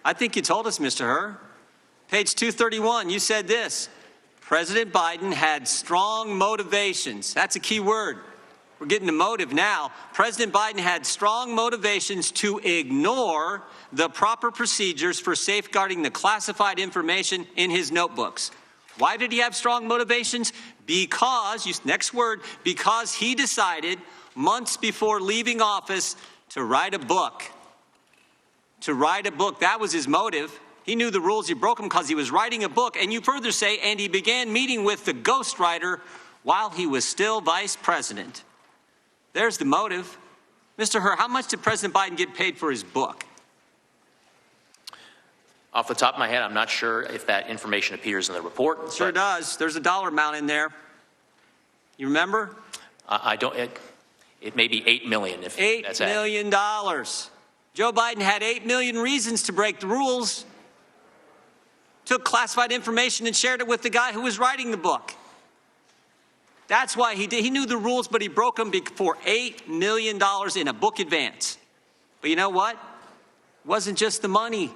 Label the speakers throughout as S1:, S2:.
S1: I think you told us, Mr. Hur. Page 231, you said this. President Biden had strong motivations. That's a key word. We're getting to motive now. President Biden had strong motivations to ignore the proper procedures for safeguarding the classified information in his notebooks. Why did he have strong motivations? Because, next word, because he decided months before leaving office to write a book. To write a book, that was his motive. He knew the rules, he broke them because he was writing a book. And you further say, and he began meeting with the ghostwriter while he was still vice president. There's the motive. Mr. Hur, how much did President Biden get paid for his book?
S2: Off the top of my head, I'm not sure if that information appears in the report.
S1: It sure does. There's a dollar amount in there. You remember?
S2: I don't. It may be $8 million. If that's
S1: $8 million. Joe Biden had 8 million reasons to break the rules. Took classified information and shared it with the guy who was writing the book. That's why he did. He knew the rules, but he broke them for $8 million in a book advance. But you know what? It wasn't just the money.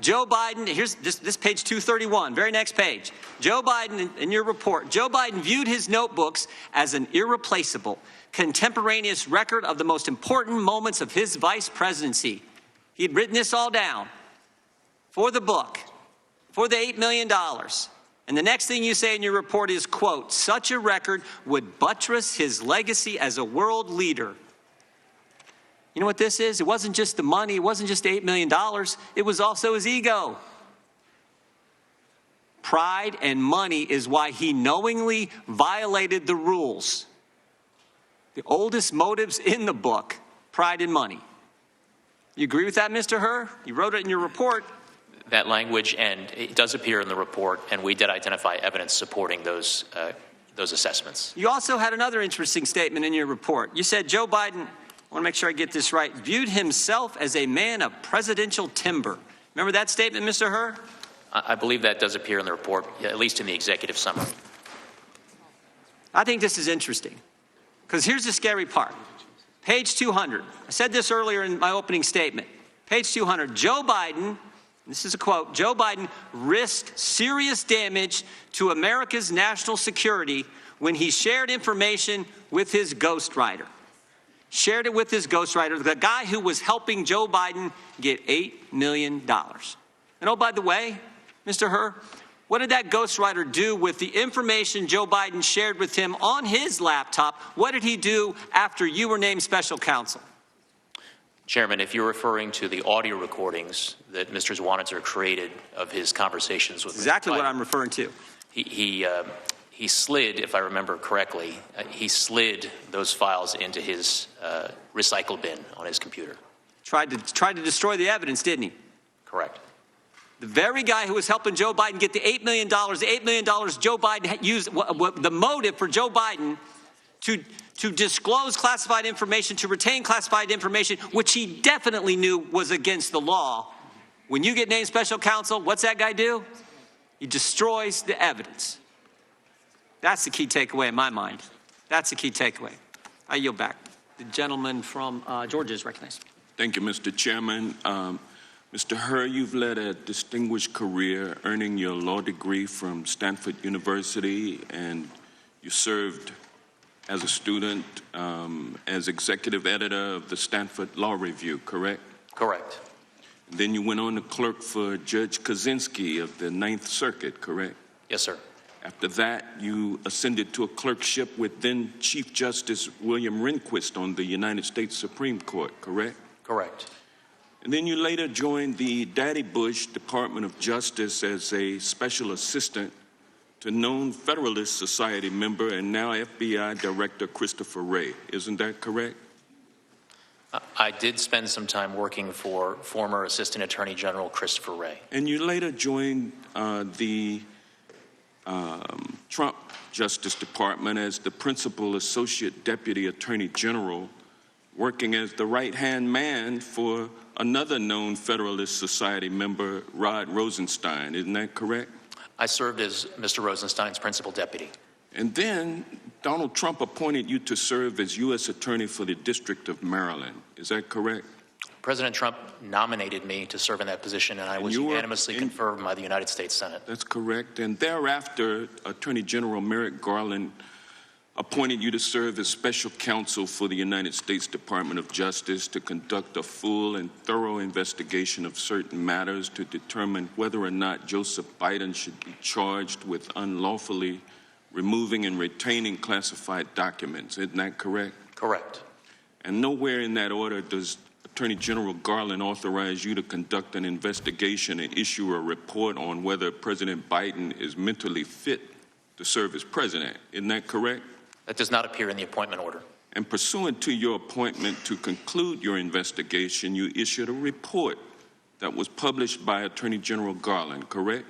S1: Joe Biden, here's this page 231, very next page. Joe Biden, in your report, Joe Biden viewed his notebooks as an irreplaceable, contemporaneous record of the most important moments of his vice presidency. He'd written this all down for the book, for the $8 million. And the next thing you say in your report is, quote, such a record would buttress his legacy as a world leader. You know what this is? It wasn't just the money. It wasn't just $8 million. It was also his ego. Pride and money is why he knowingly violated the rules. The oldest motives in the book, pride and money. You agree with that, Mr. Hur? You wrote it in your report.
S2: That language, and it does appear in the report, and we did identify evidence supporting those assessments. You
S1: also had another interesting statement in your report. You said Joe Biden, I want to make sure I get this right, viewed himself as a man of presidential timber. Remember that statement, Mr. Hur?
S2: I believe that does appear in the report, at least in the executive summary.
S1: I think this is interesting, because here's the scary part. Page 200. I said this earlier in my opening statement. Page 200. Joe Biden, this is a quote, Joe Biden risked serious damage to America's national security when he shared information with his ghostwriter. Shared it with his ghostwriter, the guy who was helping Joe Biden get $8 million. And oh, by the way, Mr. Hur, what did that ghostwriter do with the information Joe Biden shared with him on his laptop? What did he do after you were named special counsel?
S2: Chairman, if you're referring to the audio recordings that Mr. Zwanitzer created of his conversations with
S1: exactly
S2: Mr. Biden,
S1: what I'm referring to.
S2: He slid, if I remember correctly, he slid those files into his recycle bin on his computer.
S1: Tried to destroy the evidence, didn't he?
S2: Correct.
S1: The very guy who was helping Joe Biden get the $8 million, Joe Biden used the motive for Joe Biden to disclose classified information, to retain classified information, which he definitely knew was against the law. When you get named special counsel, what's that guy do? He destroys the evidence. That's the key takeaway in my mind. That's the key takeaway. I yield back. The gentleman from Georgia is recognized.
S3: Thank you, Mr. Chairman. Mr. Hur, you've led a distinguished career, earning your law degree from Stanford University, and you served as a student as executive editor of the Stanford Law Review, correct?
S2: Correct.
S3: And then you went on to clerk for Judge Kaczynski of the Ninth Circuit, correct?
S2: Yes, sir.
S3: After that, you ascended to a clerkship with then Chief Justice William Rehnquist on the United States Supreme Court, correct?
S2: Correct.
S3: And then you later joined the Daddy Bush Department of Justice as a special assistant to known Federalist Society member and now FBI Director Christopher Wray. Isn't that correct?
S2: I did spend some time working for former Assistant Attorney General Christopher Wray.
S3: And you later joined the Trump Justice Department as the Principal Associate Deputy Attorney General, working as the right-hand man for another known Federalist Society member, Rod Rosenstein. Isn't that correct?
S2: I served as Mr. Rosenstein's principal deputy.
S3: And then Donald Trump appointed you to serve as U.S. Attorney for the District of Maryland. Is that correct?
S2: President Trump nominated me to serve in that position, and I was unanimously confirmed by the United States Senate.
S3: That's correct. And thereafter, Attorney General Merrick Garland appointed you to serve as special counsel for the United States Department of Justice to conduct a full and thorough investigation of certain matters to determine whether or not Joseph Biden should be charged with unlawfully removing and retaining classified documents. Isn't that correct?
S2: Correct.
S3: And nowhere in that order does Attorney General Garland authorize you to conduct an investigation and issue a report on whether President Biden is mentally fit to serve as president. Isn't that correct?
S2: That does not appear in the appointment order.
S3: And pursuant to your appointment to conclude your investigation, you issued a report that was published by Attorney General Garland, correct?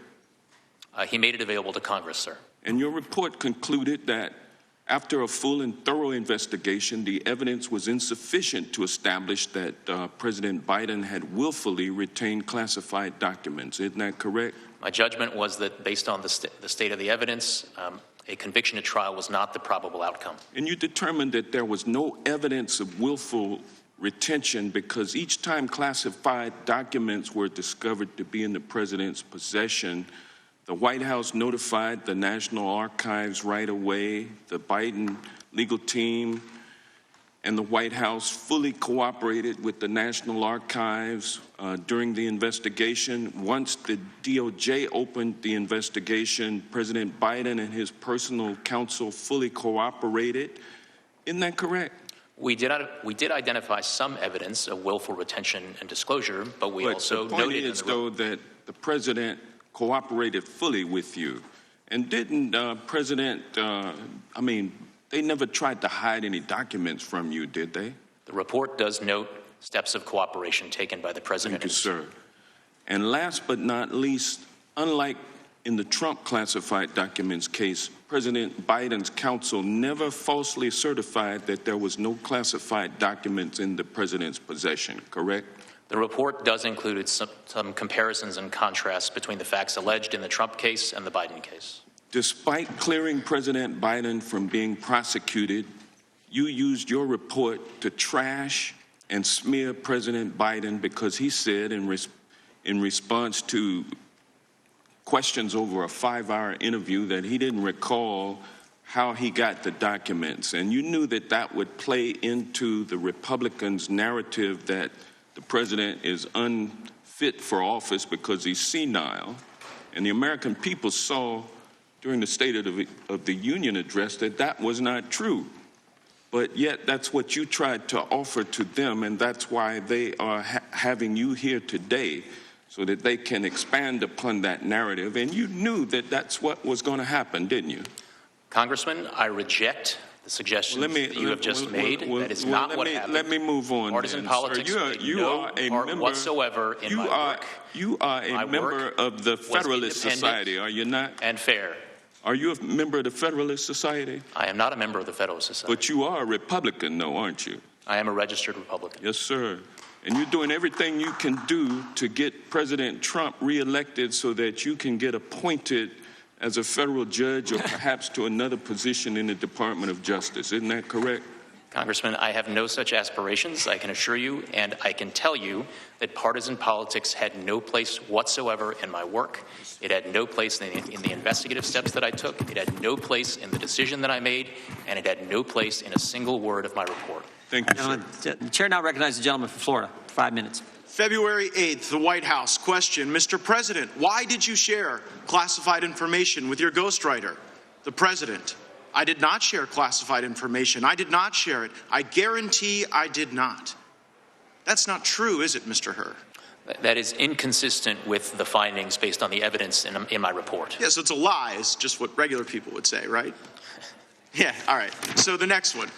S2: He made it available to Congress, sir.
S3: And your report concluded that after a full and thorough investigation, the evidence was insufficient to establish that President Biden had willfully retained classified documents. Isn't that correct?
S2: My judgment was that based on the state of the evidence, a conviction at trial was not the probable outcome.
S3: And you determined that there was no evidence of willful retention because each time classified documents were discovered to be in the president's possession, the White House notified the National Archives right away. The Biden legal team and the White House fully cooperated with the National Archives during the investigation. Once the DOJ opened the investigation, President Biden and his personal counsel fully cooperated. Isn't that correct?
S2: We did identify some evidence of willful retention and disclosure, but we also
S3: the point
S2: noted
S3: is, though, that the president cooperated fully with you. And didn't they never tried to hide any documents from you, did they?
S2: The report does note steps of cooperation taken by the president.
S3: Thank you, sir. And last but not least, unlike in the Trump classified documents case, President Biden's counsel never falsely certified that there was no classified documents in the president's possession, correct?
S2: The report does include some comparisons and contrasts between the facts alleged in the Trump case and the Biden case.
S3: Despite clearing President Biden from being prosecuted, you used your report to trash and smear President Biden because he said in response to questions over a 5-hour interview that he didn't recall how he got the documents. And you knew that that would play into the Republicans' narrative that the president is unfit for office because he's senile. And the American people saw during the State of the Union address that that was not true. But yet that's what you tried to offer to them, and that's why they are having you here today, so that they can expand upon that narrative. And you knew that that's what was going to happen, didn't you?
S2: Congressman, I reject the suggestions that you have just made. That is not what happened.
S3: Let me move on.
S2: Partisan politics
S3: you are a
S2: part
S3: member
S2: whatsoever in my work.
S3: You are a member of the Federalist Society, are you not?
S2: And fair.
S3: Are you a member of the Federalist Society?
S2: I am not a member of the Federalist Society.
S3: But you are a Republican, though, aren't you?
S2: I am a registered Republican.
S3: Yes, sir. And you're doing everything you can do to get President Trump reelected so that you can get appointed as a federal judge or perhaps to another position in the Department of Justice. Isn't that correct?
S2: Congressman, I have no such aspirations, I can assure you, and I can tell you that partisan politics had no place whatsoever in my work. It had no place in the investigative steps that I took. It had no place in the decision that I made, and it had no place in a single word of my report.
S3: Thank you, sir.
S1: The chair now recognizes the gentleman from Florida. 5 minutes.
S4: February 8th, the White House. Question, Mr. President, why did you share classified information with your ghostwriter? The President, I did not share classified information. I did not share it. I guarantee I did not. That's not true, is it, Mr. Hur?
S2: That is inconsistent with the findings based on the evidence in my report.
S4: Yes, it's a lie. It's just what regular people would say, right? Yeah, all right. So the next one.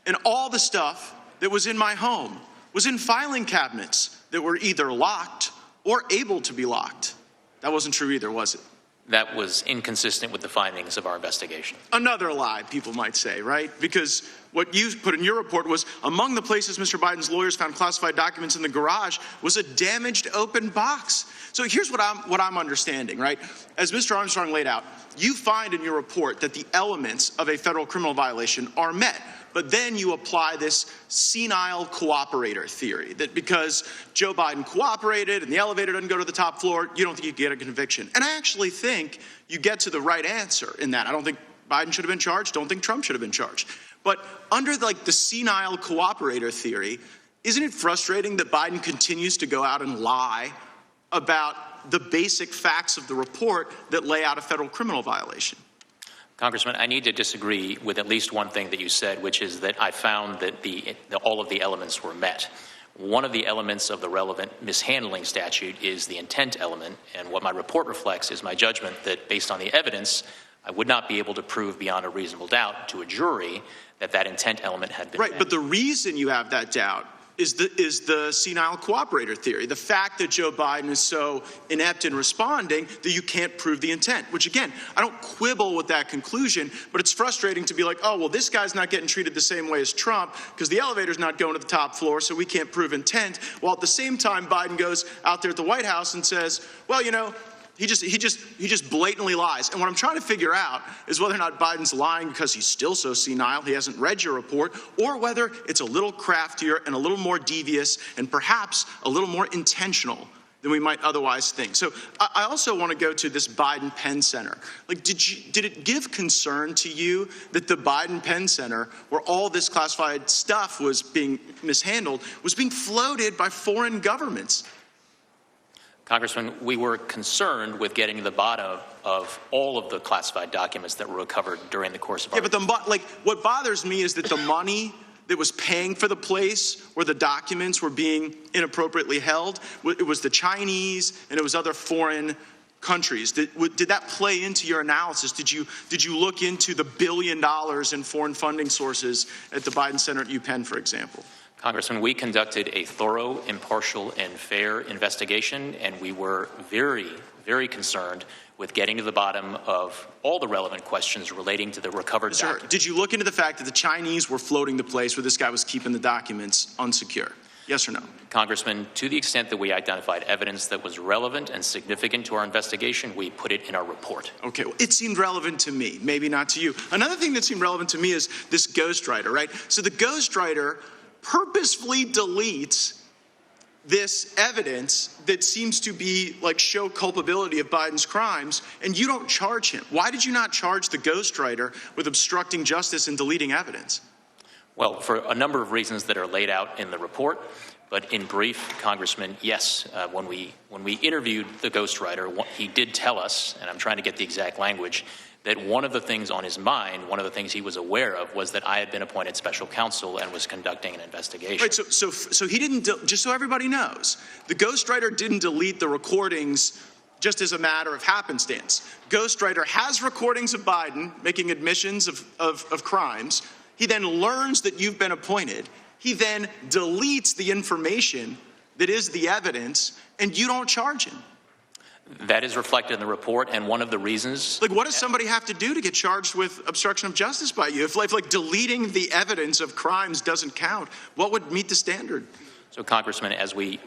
S4: And all the stuff that was in my home was in filing cabinets that were either locked or able to be locked. That wasn't true either, was it?
S2: That was inconsistent with the findings of our investigation.
S4: Another lie, people might say, right? Because What you put in your report was among the places Mr. Biden's lawyers found classified documents in the garage was a damaged open box. So here's what I'm understanding, right? As Mr. Armstrong laid out, you find in your report that the elements of a federal criminal violation are met. But then you apply this senile cooperator theory that because Joe Biden cooperated and the elevator doesn't go to the top floor, you don't think you get a conviction. And I actually think you get to the right answer in that. I don't think Biden should have been charged. Don't think Trump should have been charged. But under the senile cooperator theory, isn't it frustrating that Biden continues to go out and lie about the basic facts of the report that lay out a federal criminal violation?
S2: Congressman, I need to disagree with at least one thing that you said, which is that I found that all of the elements were met. One of the elements of the relevant mishandling statute is the intent element, and what my report reflects is my judgment that based on the evidence, I would not be able to prove beyond a reasonable doubt to a jury that that intent element had been met.
S4: Right, but the reason you have that doubt is the senile cooperator theory. The fact that Joe Biden is so inept in responding that you can't prove the intent, which again, I don't quibble with that conclusion, but it's frustrating to be like, oh, well, this guy's not getting treated the same way as Trump because the elevator's not going to the top floor, so we can't prove intent. While at the same time, Biden goes out there at the White House and says, well, you know, he just blatantly lies. And what I'm trying to figure out is whether or not Biden's lying because he's still so senile, he hasn't read your report, or whether it's a little craftier and a little more devious and perhaps a little more intentional than we might otherwise think. So I also want to go to this Biden Penn Center. Like, did it give concern to you that the Biden Penn Center, where all this classified stuff was being mishandled, was being floated by foreign governments?
S2: Congressman, we were concerned with getting to the bottom of all of the classified documents that were recovered during the course of our...
S4: Yeah, but what bothers me is that the money that was paying for the place where the documents were being inappropriately held, it was the Chinese and it was other foreign countries. Did that play into your analysis? Did you look into the $1 billion in foreign funding sources at the Biden Center at UPenn, for example?
S2: Congressman, we conducted a thorough, impartial, and fair investigation, and we were very, very concerned with getting to the bottom of all the relevant questions relating to the recovered documents.
S4: Did you look into the fact that the Chinese were floating the place where this guy was keeping the documents unsecure? Yes or no?
S2: Congressman, to the extent that we identified evidence that was relevant and significant to our investigation, we put it in our report.
S4: Okay, well, it seemed relevant to me, maybe not to you. Another thing that seemed relevant to me is this ghostwriter, right? So the ghostwriter purposefully deletes this evidence that seems to be like show culpability of Biden's crimes, and you don't charge him. Why did you not charge the ghostwriter with obstructing justice and deleting evidence?
S2: Well, for a number of reasons that are laid out in the report, but in brief, Congressman, yes, when we interviewed the ghostwriter, he did tell us, and I'm trying to get the exact language, that one of the things on his mind, one of the things he was aware of, was that I had been appointed special counsel and was conducting an investigation.
S4: Right, so he didn't, just so everybody knows, the ghostwriter didn't delete the recordings just as a matter of happenstance. Ghostwriter has recordings of Biden making admissions of crimes. He then learns that you've been appointed. He then deletes the information that is the evidence, and you don't charge him.
S2: That is reflected in the report, and one of the reasons...
S4: Like, what does somebody have to do to get charged with obstruction of justice by you? If like deleting the evidence of crimes doesn't count, what would meet the standard?
S2: So, Congressman, as we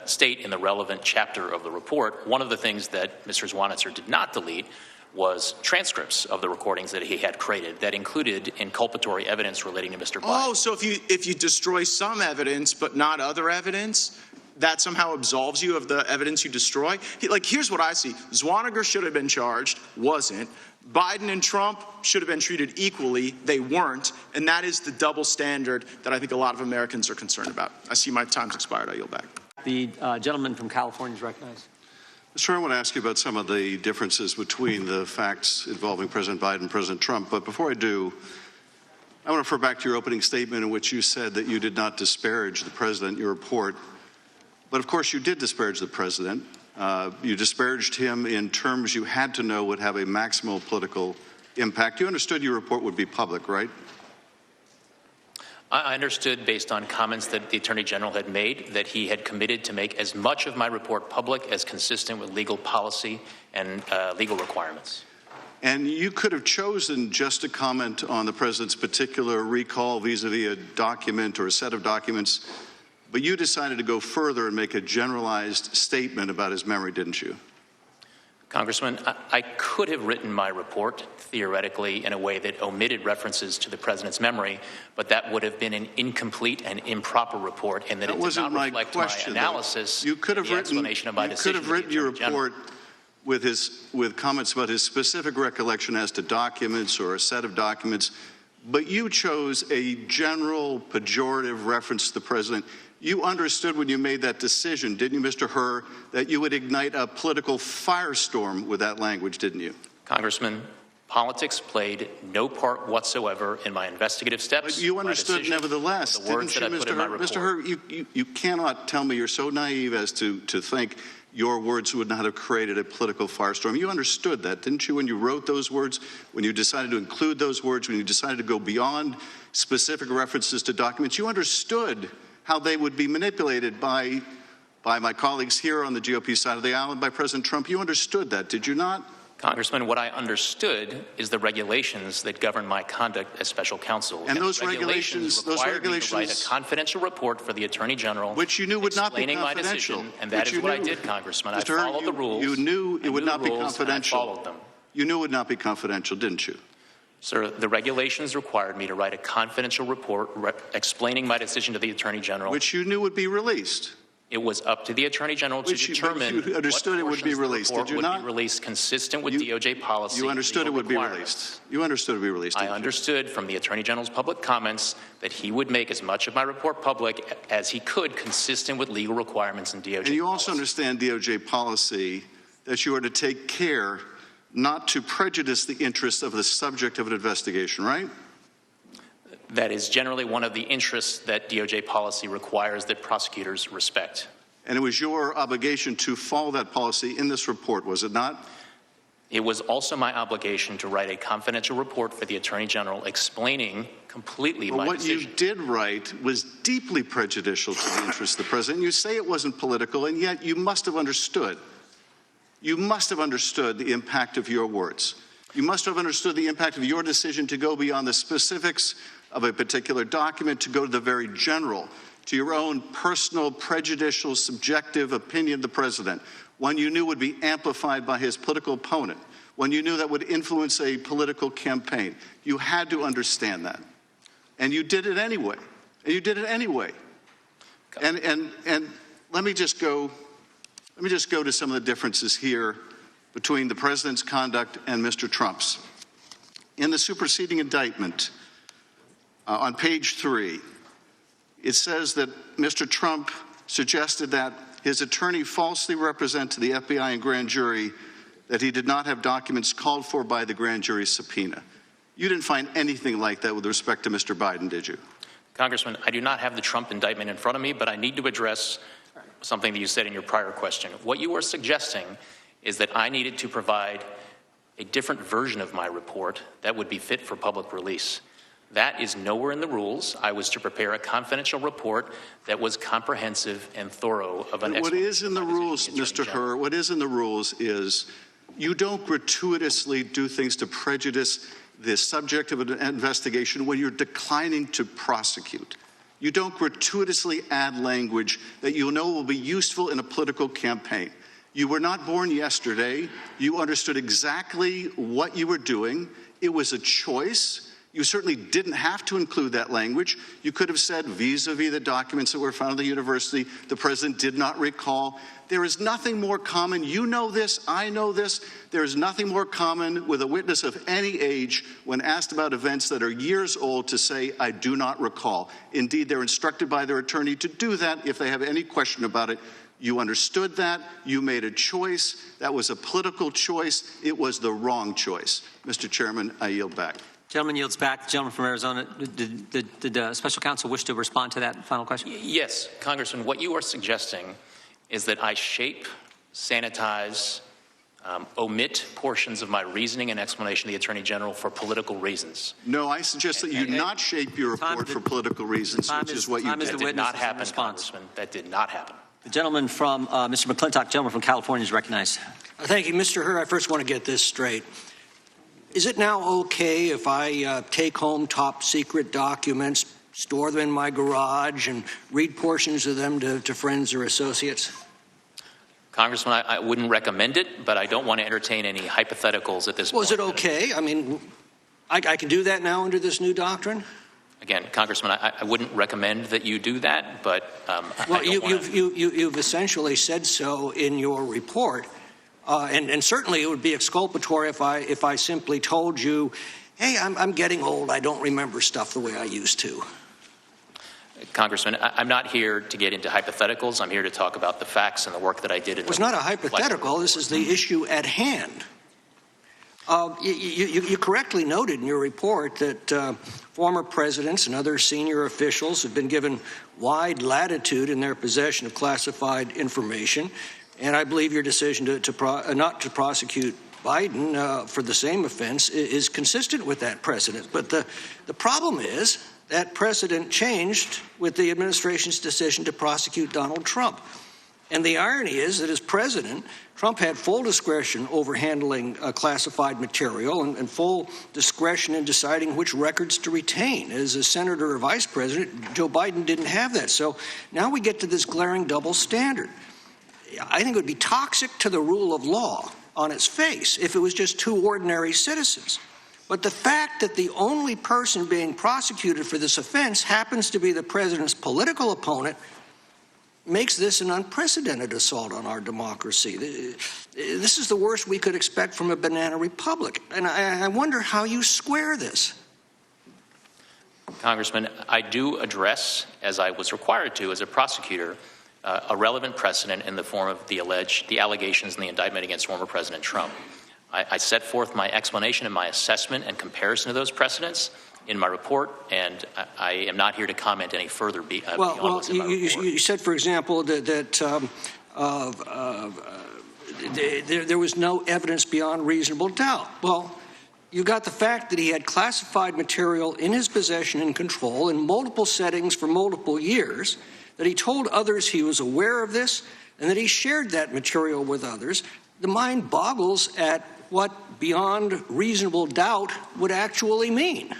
S2: state in the relevant chapter of the report, one of the things that Mr. Zwanitzer did not delete was transcripts of the recordings that he had created that included inculpatory evidence relating to Mr. Biden.
S4: Oh, so if you destroy some evidence but not other evidence, that somehow absolves you of the evidence you destroy? Here's what I see. Zwanniger should have been charged, wasn't. Biden and Trump should have been treated equally. They weren't. And that is the double standard that I think a lot of Americans are concerned about. I see my time's expired. I yield back.
S1: The gentleman from California is recognized.
S5: Mr. Chair, I want to ask you about some of the differences between the facts involving President Biden and President Trump. But before I do, I want to refer back to your opening statement in which you said that you did not disparage the president in your report. But of course, you did disparage the president. You disparaged him in terms you had to know would have a maximal political impact. You understood your report would be public, right?
S2: I understood, based on comments that the Attorney General had made, that he had committed to make as much of my report public as consistent with legal policy and legal requirements.
S5: And you could have chosen just to comment on the president's particular recall vis-a-vis a document or a set of documents, but you decided to go further and make a generalized statement about his memory, didn't you?
S2: Congressman, I could have written my report theoretically in a way that omitted references to the president's memory, but that would have been an incomplete and improper report, and that it did not reflect my analysis.
S5: You could have
S2: explanation of my decision.
S5: You could have written your report with comments about his specific recollection as to documents or a set of documents, but you chose a general pejorative reference to the president. You understood when you made that decision, didn't you, Mr. Hur, that you would ignite a political firestorm with that language, didn't you?
S2: Congressman, politics played no part whatsoever in my investigative steps.
S5: But you understood nevertheless, didn't you, Mr. Hur? Mr. Hur, you cannot tell me you're so naive as to think your words would not have created a political firestorm. You understood that, didn't you, when you wrote those words, when you decided to include those words, when you decided to go beyond specific references to documents? You understood how they would be manipulated by my colleagues here on the GOP side of the aisle and by President Trump. You understood that, did you not?
S2: Congressman, what I understood is the regulations that govern my conduct as special counsel.
S5: And those regulations
S2: required me to write a confidential report for the Attorney General,
S5: which you knew would not be confidential.
S2: My decision, and that is what I did, Congressman. I followed the rules.
S5: You knew it would not be confidential.
S2: I followed them.
S5: You knew it would not be confidential, didn't you?
S2: Sir, the regulations required me to write a confidential report explaining my decision to the Attorney General.
S5: Which you knew would be released.
S2: It was up to the Attorney General to determine
S5: you understood it would be released, did you not?
S2: Would be released consistent with DOJ policy.
S5: You understood it would be released. You understood it would be released.
S2: I understood from the Attorney General's public comments that he would make as much of my report public as he could, consistent with legal requirements in DOJ policy.
S5: And you also understand DOJ policy that you are to take care not to prejudice the interests of the subject of an investigation, right?
S2: That is generally one of the interests that DOJ policy requires that prosecutors respect. And
S5: it was your obligation to follow that policy in this report, was it not?
S2: It was also my obligation to write a confidential report for the Attorney General explaining completely my decision.
S5: What you did write was deeply prejudicial to the interests of the president. You say it wasn't political, and yet you must have understood. You must have understood the impact of your words. You must have understood the impact of your decision to go beyond the specifics of a particular document, to go to the very general, to your own personal, prejudicial, subjective opinion of the president, one you knew would be amplified by his political opponent, one you knew that would influence a political campaign. You had to understand that. And you did it anyway. And you did it anyway. And let me just go to some of the differences here between the president's conduct and Mr. Trump's. In the superseding indictment, on page 3, it says that Mr. Trump suggested that his attorney falsely represent to the FBI and grand jury that he did not have documents called for by the grand jury subpoena. You didn't find anything like that with respect to Mr. Biden, did you?
S2: Congressman, I do not have the Trump indictment in front of me, but I need to address something that you said in your prior question. What you are suggesting is that I needed to provide a different version of my report that would be fit for public release. That is nowhere in the rules. I was to prepare a confidential report that was comprehensive and thorough of an explanation.
S5: What is in the rules, Mr. Hur, what is in the rules is you don't gratuitously do things to prejudice the subject of an investigation when you're declining to prosecute. You don't gratuitously add language that you know will be useful in a political campaign. You were not born yesterday. You understood exactly what you were doing. It was a choice. You certainly didn't have to include that language. You could have said vis-a-vis the documents that were found at the university, the president did not recall. There is nothing more common. You know this, I know this. There is nothing more common with a witness of any age when asked about events that are years old to say, I do not recall. Indeed, they're instructed by their attorney to do that if they have any question about it. You understood that. You made a choice. That was a political choice. It was the wrong choice. Mr. Chairman, I yield back.
S1: Gentleman yields back. Gentleman from Arizona, did special counsel wish to respond to that final question?
S2: Yes, Congressman, what you are suggesting is that I shape, sanitize, omit portions of my reasoning and explanation to the Attorney General for political reasons.
S5: No, I suggest that you not shape your report for political reasons, which is what you did.
S2: That did not happen, Congressman. That did not happen.
S1: The gentleman from Mr. McClintock, gentleman from California, is recognized.
S6: Thank you, Mr. Hur. I first want to get this straight. Is it now okay if I take home top secret documents, store them in my garage, and read portions of them to friends or associates?
S2: Congressman, I wouldn't recommend it, but I don't want to entertain any hypotheticals at this point.
S6: Well, is it okay? I mean, I can do that now under this new doctrine?
S2: Again, Congressman, I wouldn't recommend that you do that, but
S6: well, you've essentially said so in your report, and certainly it would be exculpatory if I simply told you, hey, I'm getting old, I don't remember stuff the way I used to.
S2: Congressman, I'm not here to get into hypotheticals. I'm here to talk about the facts and the work that I did.
S6: It's not a hypothetical. This is the issue at hand. You correctly noted in your report that former presidents and other senior officials have been given wide latitude in their possession of classified information, and I believe your decision not to prosecute Biden for the same offense is consistent with that precedent. But the problem is that precedent changed with the administration's decision to prosecute Donald Trump. And the irony is that as president, Trump had full discretion over handling classified material and full discretion in deciding which records to retain. As a senator or vice president, Joe Biden didn't have that. So now we get to this glaring double standard. I think it would be toxic to the rule of law on its face if it was just two ordinary citizens. But the fact that the only person being prosecuted for this offense happens to be the president's political opponent makes this an unprecedented assault on our democracy. This is the worst we could expect from a banana republic. And I wonder how you square this.
S2: Congressman, I do address, as I was required to as a prosecutor, a relevant precedent in the form of the allegations in the indictment against former President Trump. I set forth my explanation and my assessment and comparison of those precedents in my report, and I am not here to comment any further beyond what's in my report.
S6: You said, for example, that there was no evidence beyond reasonable doubt. Well, you got the fact that he had classified material in his possession and control in multiple settings for multiple years, that he told others he was aware of this, and that he shared that material with others. The mind boggles at what beyond reasonable doubt would actually mean.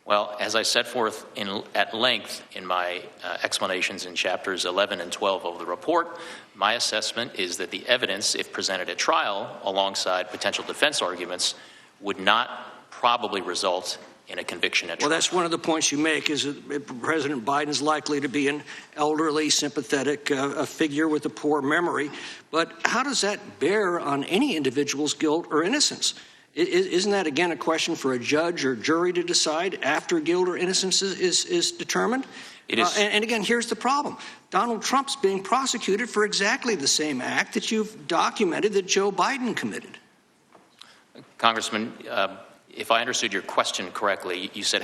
S2: Well, as I set forth at length in my explanations in chapters 11 and 12 of the report, my assessment is that the evidence, if presented at trial alongside potential defense arguments, would not probably result in a conviction at trial.
S6: Well, that's one of the points you make, is that President Biden's likely to be an elderly, sympathetic figure with a poor memory. But how does that bear on any individual's guilt or innocence? Isn't that, again, a question for a judge or jury to decide after guilt or innocence is determined?
S2: It is.
S6: And again, here's the problem. Donald Trump's being prosecuted for exactly the same act that you've documented that Joe Biden committed.
S2: Congressman, if I understood your question correctly, you said,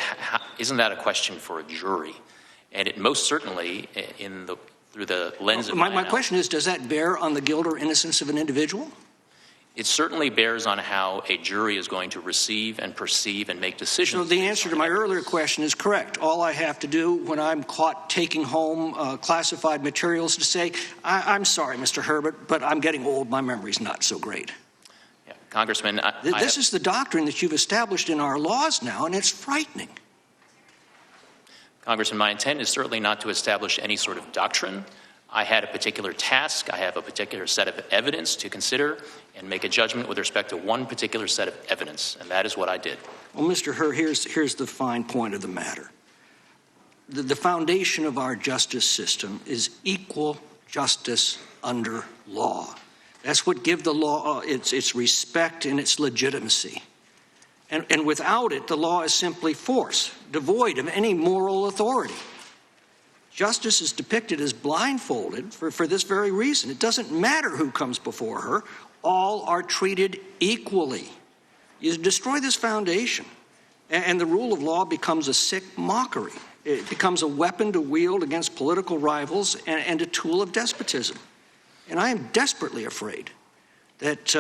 S2: isn't that a question for a jury? And it most certainly, through the lens of
S6: my question is, does that bear on the guilt or innocence of an individual?
S2: It certainly bears on how a jury is going to receive and perceive and make decisions.
S6: So the answer to my earlier question is correct. All I have to do when I'm caught taking home classified materials to say, I'm sorry, Mr. Herbert, but I'm getting old. My memory's not so great.
S2: Yeah, Congressman,
S6: this is the doctrine that you've established in our laws now, and it's frightening.
S2: Congressman, my intent is certainly not to establish any sort of doctrine. I had a particular task. I have a particular set of evidence to consider and make a judgment with respect to one particular set of evidence, and that is what I did.
S6: Well, Mr. Hur, here's the fine point of the matter. The foundation of our justice system is equal justice under law. That's what gives the law its respect and its legitimacy. And without it, the law is simply force, devoid of any moral authority. Justice is depicted as blindfolded for this very reason. It doesn't matter who comes before her. All are treated equally. You destroy this foundation, and the rule of law becomes a sick mockery. It becomes a weapon to wield against political rivals and a tool of despotism. And I am desperately afraid that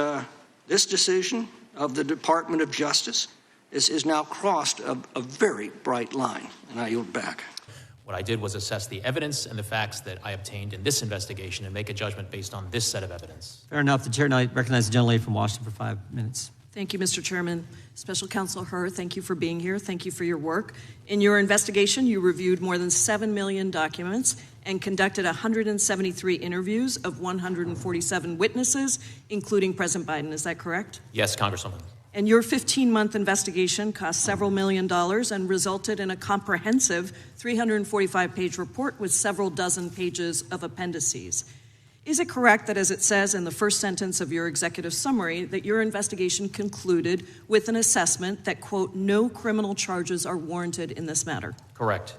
S6: this decision of the Department of Justice is now crossed a very bright line. And I yield back.
S2: What I did was assess the evidence and the facts that I obtained in this investigation and make a judgment based on this set of evidence.
S7: Fair enough. The chair now recognizes the gentlelady from Washington for 5 minutes. Thank you, Mr. Chairman. Special Counsel Hur, thank you for being here. Thank you for your work. In your investigation, you reviewed more than 7 million documents and conducted 173 interviews of 147 witnesses, including President Biden. Is that correct?
S2: Yes, Congresswoman.
S7: And your 15-month investigation cost several $1 million and resulted in a comprehensive 345-page report with several dozen pages of appendices. Is it correct that, as it says in the first sentence of your executive summary, that your investigation concluded with an assessment that, quote, no criminal charges are warranted in this matter?
S2: Correct.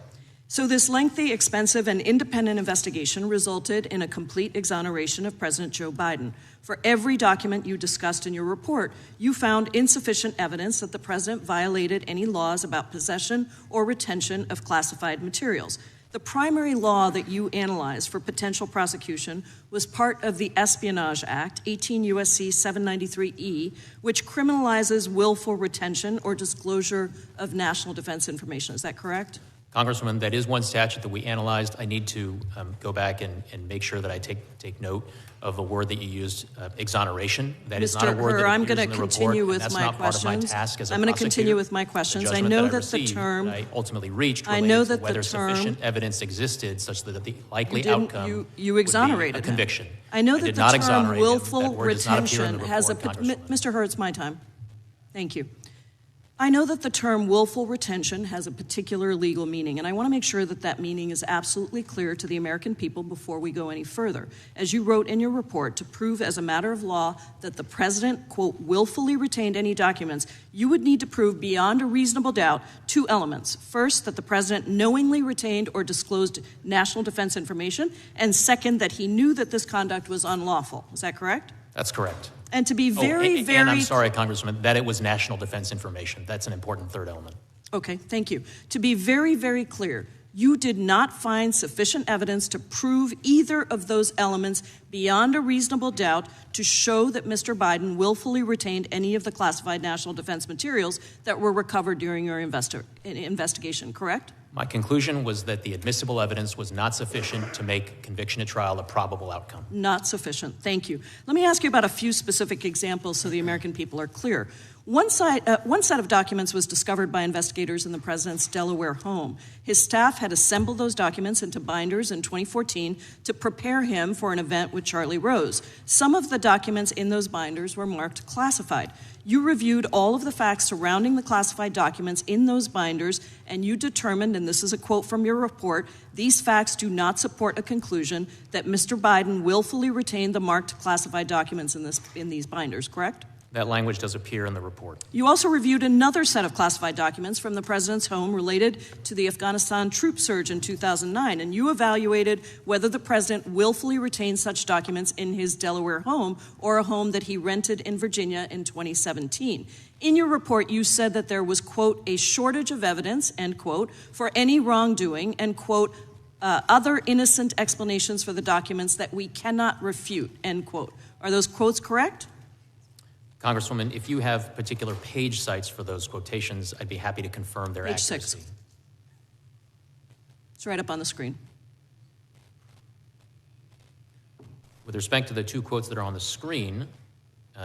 S7: So this lengthy, expensive, and independent investigation resulted in a complete exoneration of President Joe Biden. For every document you discussed in your report, you found insufficient evidence that the president violated any laws about possession or retention of classified materials. The primary law that you analyzed for potential prosecution was part of the Espionage Act, 18 U.S.C. 793E, which criminalizes willful retention or disclosure of national defense information. Is that correct?
S2: Congresswoman, that is one statute that we analyzed. I need to go back and make sure that I take note of a word that you used, exoneration. That is not a word that appears in the report, and that's not part of my task as a prosecutor.
S7: I'm going to continue with my questions. I know that the term
S2: I ultimately reached related to whether sufficient evidence existed such that the likely outcome
S7: you exonerated
S2: would be a conviction.
S7: I know that the term willful
S2: retention
S7: has a Mr. Hur, it's my time. Thank you. I know that the term willful retention has a particular legal meaning, and I want to make sure that that meaning is absolutely clear to the American people before we go any further. As you wrote in your report, to prove as a matter of law that the president, quote, willfully retained any documents, you would need to prove beyond a reasonable doubt 2 elements. First, that the president knowingly retained or disclosed national defense information, and second, that he knew that this conduct was unlawful. Is that correct?
S2: That's correct.
S7: And to be very
S2: and I'm sorry, Congresswoman, that it was national defense information. That's an important third element.
S7: Okay, thank you. To be very, very clear, you did not find sufficient evidence to prove either of those elements beyond a reasonable doubt to show that Mr. Biden willfully retained any of the classified national defense materials that were recovered during your investigation, correct?
S2: My conclusion was that the admissible evidence was not sufficient to make conviction at trial a probable outcome.
S7: Not sufficient. Thank you. Let me ask you about a few specific examples so the American people are clear. One set of documents was discovered by investigators in the president's Delaware home. His staff had assembled those documents into binders in 2014 to prepare him for an event with Charlie Rose. Some of the documents in those binders were marked classified. You reviewed all of the facts surrounding the classified documents in those binders, and you determined, and this is a quote from your report, these facts do not support a conclusion that Mr. Biden willfully retained the marked classified documents in these binders, correct?
S2: That language does appear in the report.
S7: You also reviewed another set of classified documents from the president's home related to the Afghanistan troop surge in 2009, and you evaluated whether the president willfully retained such documents in his Delaware home or a home that he rented in Virginia in 2017. In your report, you said that there was, quote, a shortage of evidence, end quote, for any wrongdoing, and, quote, other innocent explanations for the documents that we cannot refute, end quote. Are those quotes correct?
S2: Congresswoman, if you have particular page sites for those quotations, I'd be happy to confirm their accuracy.
S7: Page 6. It's right up on the screen.
S2: With respect to the 2 quotes that are on the screen,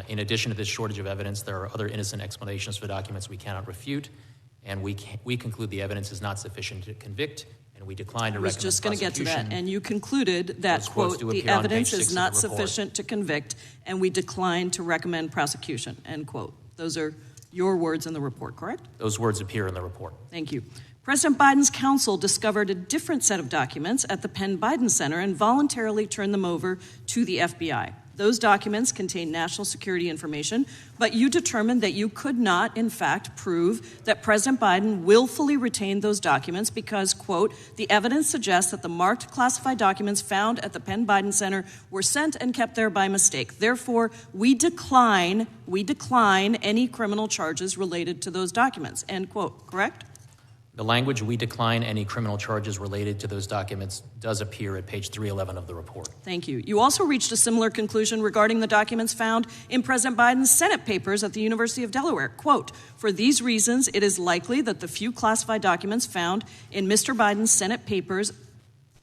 S2: in addition to this shortage of evidence, there are other innocent explanations for documents we cannot refute, and we conclude the evidence is not sufficient to convict, and we decline to recommend prosecution.
S7: I was just going to get to that, and you concluded that, quote, the evidence is not sufficient to convict, and we decline to recommend prosecution, end quote. Those are your words in the report, correct?
S2: Those words appear in the report.
S7: Thank you. President Biden's counsel discovered a different set of documents at the Penn Biden Center and voluntarily turned them over to the FBI. Those documents contain national security information, but you determined that you could not, in fact, prove that President Biden willfully retained those documents because, quote, the evidence suggests that the marked classified documents found at the Penn Biden Center were sent and kept there by mistake. Therefore, we decline any criminal charges related to those documents, end quote, correct?
S2: The language, we decline any criminal charges related to those documents, does appear at page 311 of the report.
S7: Thank you. You also reached a similar conclusion regarding the documents found in President Biden's Senate papers at the University of Delaware. Quote, for these reasons, it is likely that the few classified documents found in Mr. Biden's Senate papers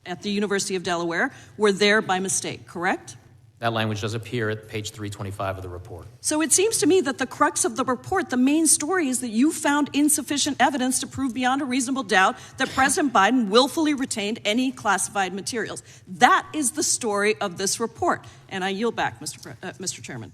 S7: at the University of Delaware were there by mistake, correct?
S2: That language does appear at page 325 of the report.
S7: So it seems to me that the crux of the report, the main story, is that you found insufficient evidence to prove beyond a reasonable doubt that President Biden willfully retained any classified materials. That is the story of this report. And I yield back, Mr. Chairman.